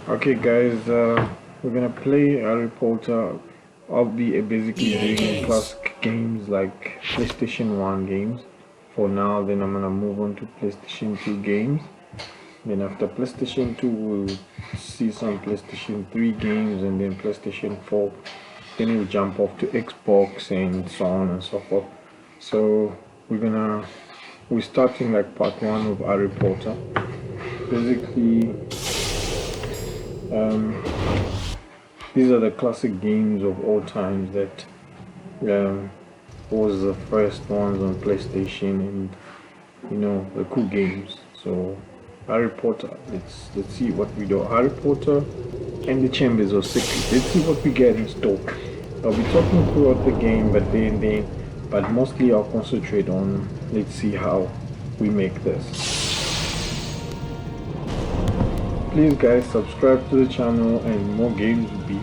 Okay, guys, we're gonna play Harry Potter. I'll be basically doing classic games like PlayStation 1 games for now. Then I'm gonna move on to PlayStation 2 games. Then after PlayStation 2, we'll see some PlayStation 3 games, and then PlayStation 4. Then we'll jump off to Xbox and so on and so forth. So we're starting like part one of Harry Potter. Basically, um, these are the classic games of all times that um, was the first ones on PlayStation, and the cool games. So Harry Potter. Let's see what we do. Harry Potter and the Chambers of Secrets. Let's see what we get in store. I'll be talking throughout the game, but mostly I'll concentrate on. Let's see how we make this. Please guys, subscribe to the channel and more games will be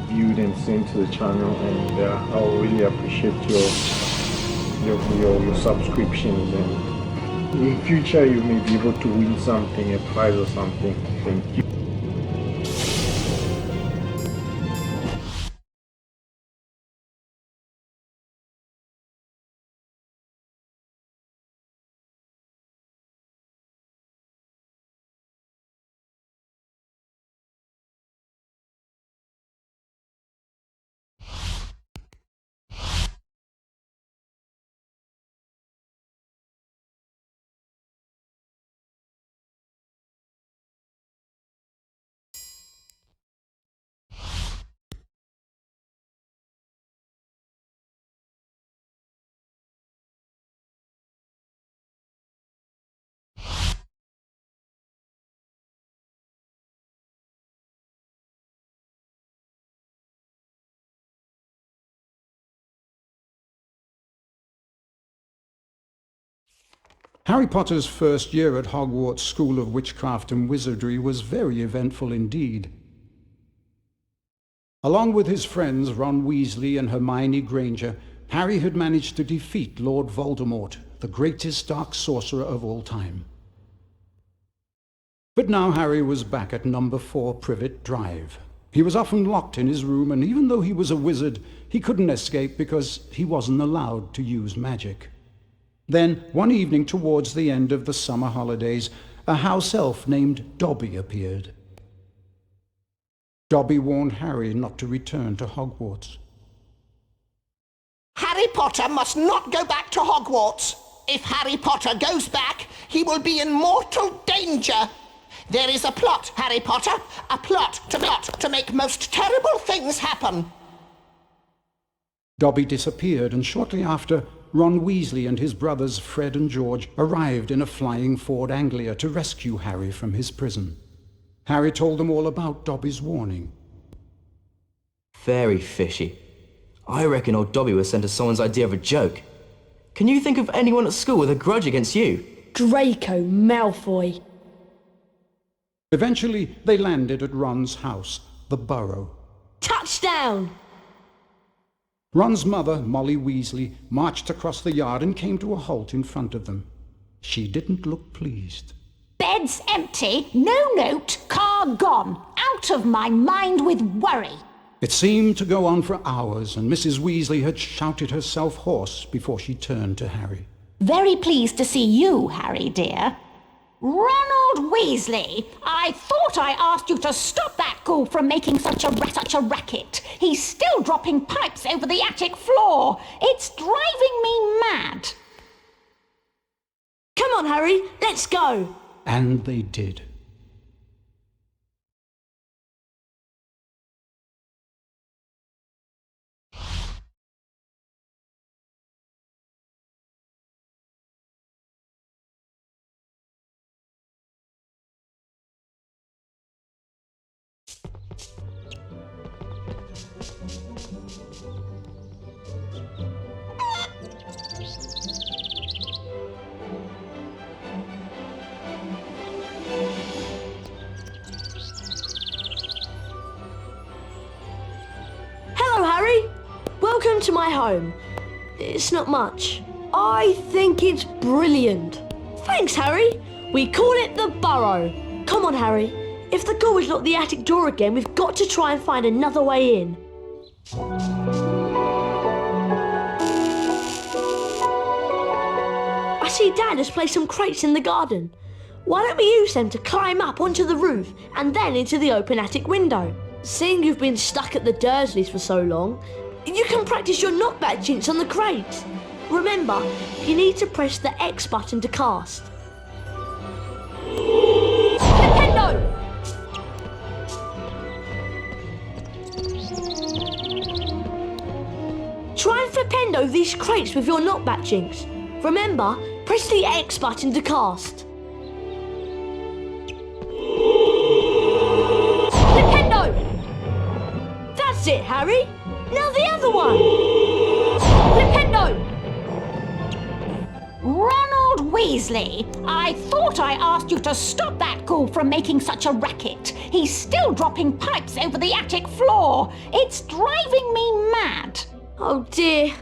viewed and sent to the channel, and I'll really appreciate your subscriptions, and in future you may be able to win something, a prize or something. Thank you. Harry Potter's first year at Hogwarts School of Witchcraft and Wizardry was very eventful indeed. Along with his friends Ron Weasley and Hermione Granger, Harry had managed to defeat Lord Voldemort, the greatest dark sorcerer of all time. But now Harry was back at number 4 Privet Drive. He was often locked in his room, and even though he was a wizard, he couldn't escape because he wasn't allowed to use magic. Then, one evening towards the end of the summer holidays, a house elf named Dobby appeared. Dobby warned Harry not to return to Hogwarts. Harry Potter must not go back to Hogwarts. If Harry Potter goes back, he will be in mortal danger. There is a plot, Harry Potter, a plot to make most terrible things happen. Dobby disappeared, and shortly after, Ron Weasley and his brothers Fred and George arrived in a flying Ford Anglia to rescue Harry from his prison. Harry told them all about Dobby's warning. Very fishy. I reckon old Dobby was sent as someone's idea of a joke. Can you think of anyone at school with a grudge against you? Draco Malfoy. Eventually, they landed at Ron's house, the Burrow. Touchdown! Ron's mother, Molly Weasley, marched across the yard and came to a halt in front of them. She didn't look pleased. Bed's empty, no note, car gone. Out of my mind with worry. It seemed to go on for hours, and Mrs. Weasley had shouted herself hoarse before she turned to Harry. Very pleased to see you, Harry dear. Ronald Weasley, I thought I asked you to stop that ghoul from making such a racket. He's still dropping pipes over the attic floor. It's driving me mad. Come on, Harry, let's go. And they did. Hello, Harry. Welcome to my home. It's not much. I think it's brilliant. Thanks, Harry. We call it the Burrow. Come on, Harry. If the ghoul has locked the attic door again, we've got to try and find another way in. I see Dad has placed some crates in the garden. Why don't we use them to climb up onto the roof and then into the open attic window? Seeing you've been stuck at the Dursleys for so long, you can practice your knockback jinx on the crates. Remember, you need to press the X button to cast. Nintendo! Try and flipendo these crates with your knockback jinx. Remember, press the X button to cast. Flipendo! That's it, Harry. Now the other one. Flipendo! Ronald Weasley, I thought I asked you to stop that ghoul from making such a racket. He's still dropping pipes over the attic floor. It's driving me mad. Oh dear,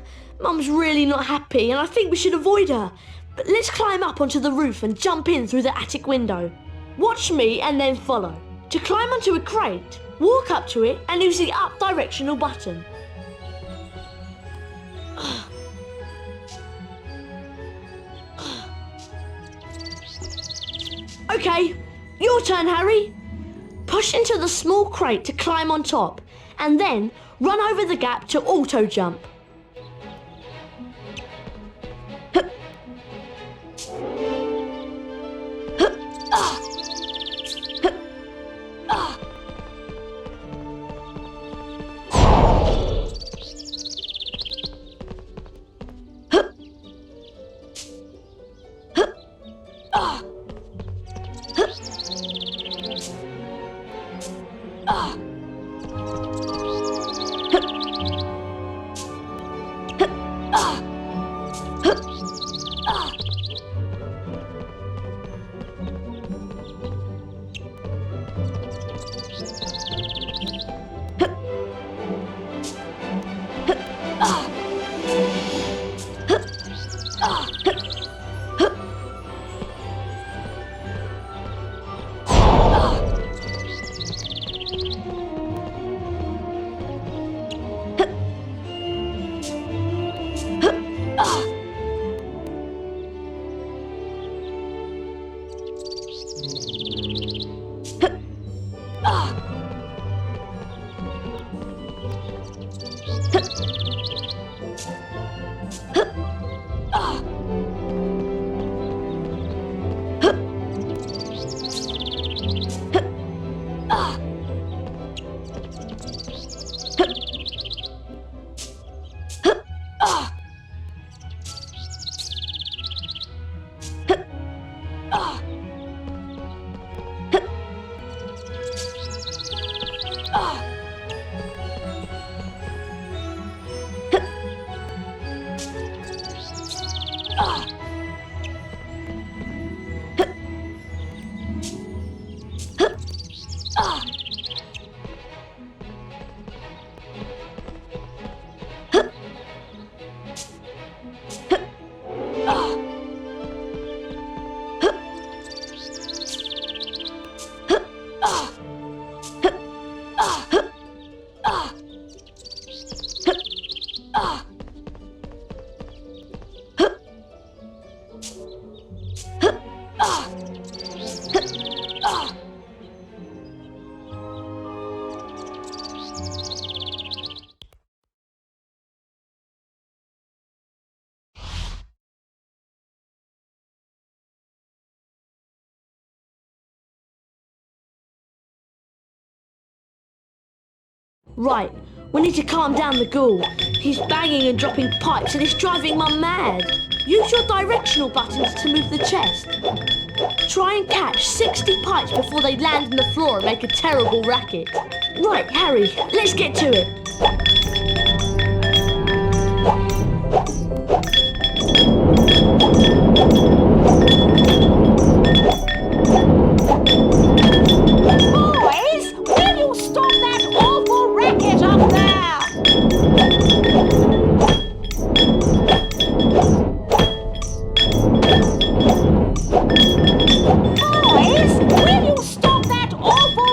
Mum's really not happy and I think we should avoid her. But let's climb up onto the roof and jump in through the attic window. Watch me and then follow. To climb onto a crate, walk up to it and use the up directional button. Okay, your turn, Harry. Push into the small crate to climb on top, and then run over the gap to auto jump. Right, we need to calm down the ghoul. He's banging and dropping pipes and it's driving Mum mad. Use your directional buttons to move the chest. Try and catch 60 pipes before they land on the floor and make a terrible racket. Right, Harry, let's get to it. Boys, will you stop that awful racket up there? Boys, will you stop that awful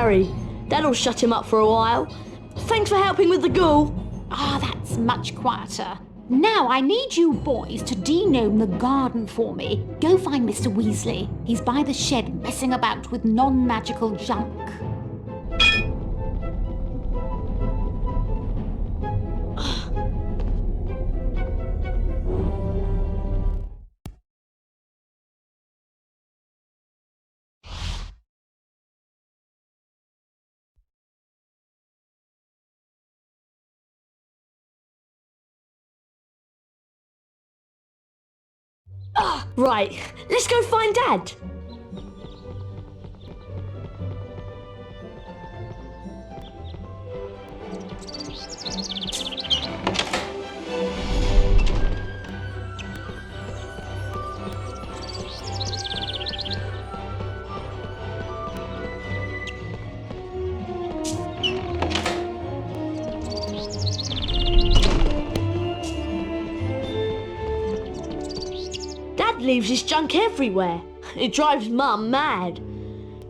Harry. That'll shut him up for a while. Thanks for helping with the ghoul. Ah, that's much quieter. Now I need you boys to denome the garden for me. Go find Mr. Weasley. He's by the shed messing about with non-magical junk. Right, let's go find Dad. Dad leaves his junk everywhere. It drives Mum mad.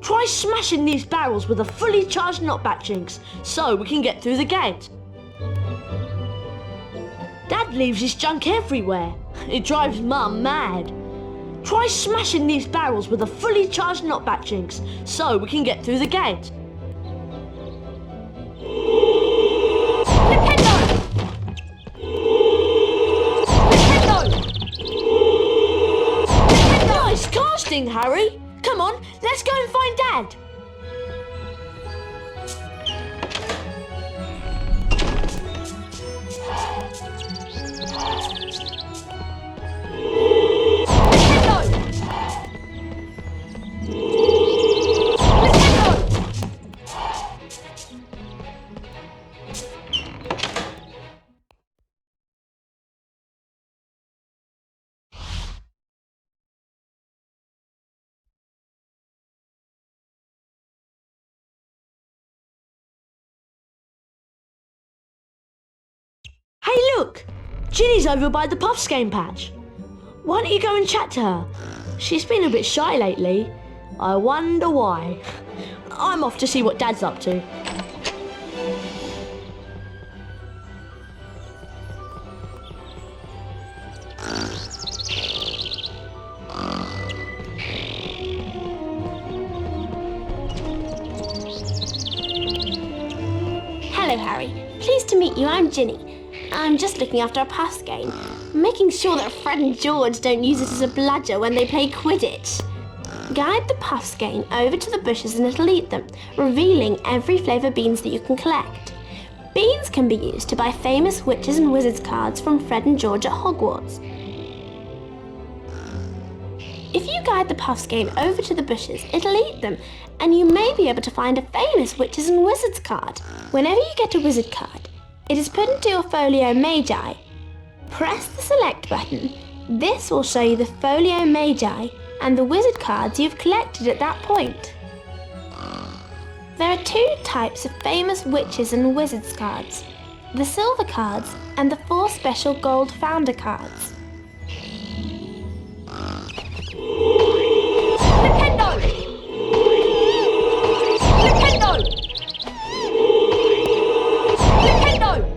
Try smashing these barrels with a fully charged knockback jinx so we can get through the gate. Dad leaves his junk everywhere. It drives Mum mad. Try smashing these barrels with a fully charged knockback jinx so we can get through the gate. Nice casting, Harry. Come on, let's go and find Dad. Hey, look! Ginny's over by the Puffs game patch. Why don't you go and chat to her? She's been a bit shy lately. I wonder why. I'm off to see what Dad's up to. Hello, Harry. Pleased to meet you. I'm Ginny. I'm just looking after a Puffs game, making sure that Fred and George don't use it as a bludger when they play Quidditch. Guide the Puffs game over to the bushes and it'll eat them, revealing every flavour beans that you can collect. Beans can be used to buy famous witches and wizards cards from Fred and George at Hogwarts. If you guide the Puffs game over to the bushes, it'll eat them, and you may be able to find a famous witches and wizards card. Whenever you get a wizard card, it is put into your Folio Magi. Press the select button. This will show you the Folio Magi and the wizard cards you've collected at that point. There are two types of famous witches and wizards cards: the silver cards and the 4 special gold founder cards. Nintendo! Nintendo! Nintendo! Nintendo! Nintendo!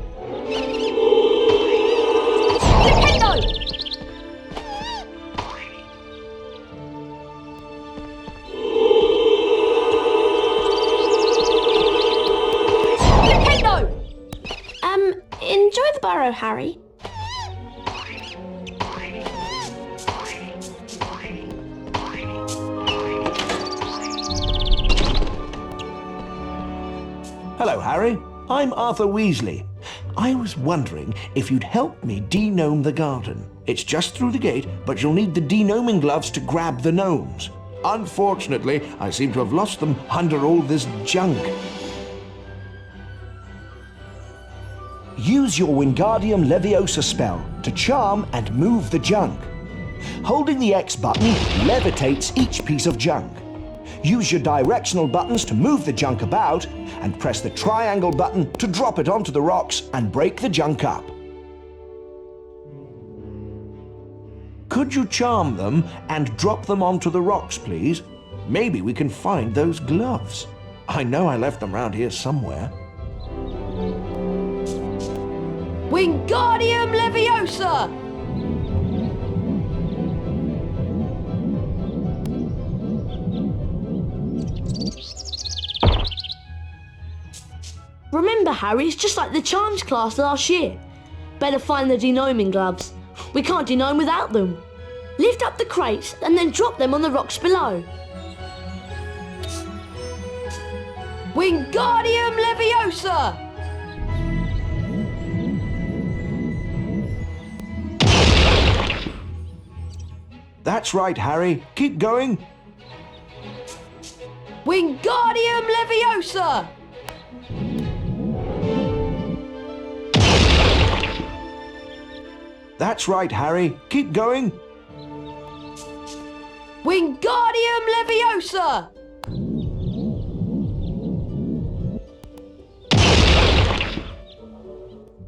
Enjoy the burrow, Harry. Hello, Harry. I'm Arthur Weasley. I was wondering if you'd help me denome the garden. It's just through the gate, but you'll need the denoming gloves to grab the gnomes. Unfortunately, I seem to have lost them under all this junk. Use your Wingardium Leviosa spell to charm and move the junk. Holding the X button levitates each piece of junk. Use your directional buttons to move the junk about, and press the triangle button to drop it onto the rocks and break the junk up. Could you charm them and drop them onto the rocks, please? Maybe we can find those gloves. I know I left them round here somewhere. Wingardium Leviosa! Remember, Harry, it's just like the charms class last year. Better find the denoming gloves. We can't denome without them. Lift up the crates and then drop them on the rocks below. Wingardium Leviosa! That's right, Harry. Keep going. Wingardium Leviosa! That's right, Harry. Keep going. Wingardium Leviosa!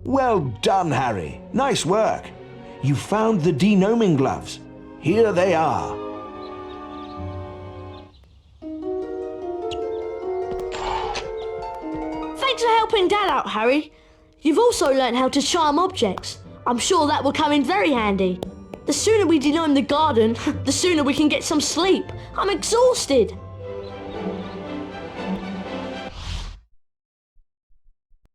Well done, Harry. Nice work. You found the denoming gloves. Here they are. Thanks for helping Dad out, Harry. You've also learnt how to charm objects. I'm sure that will come in very handy. The sooner we denome the garden, the sooner we can get some sleep. I'm exhausted.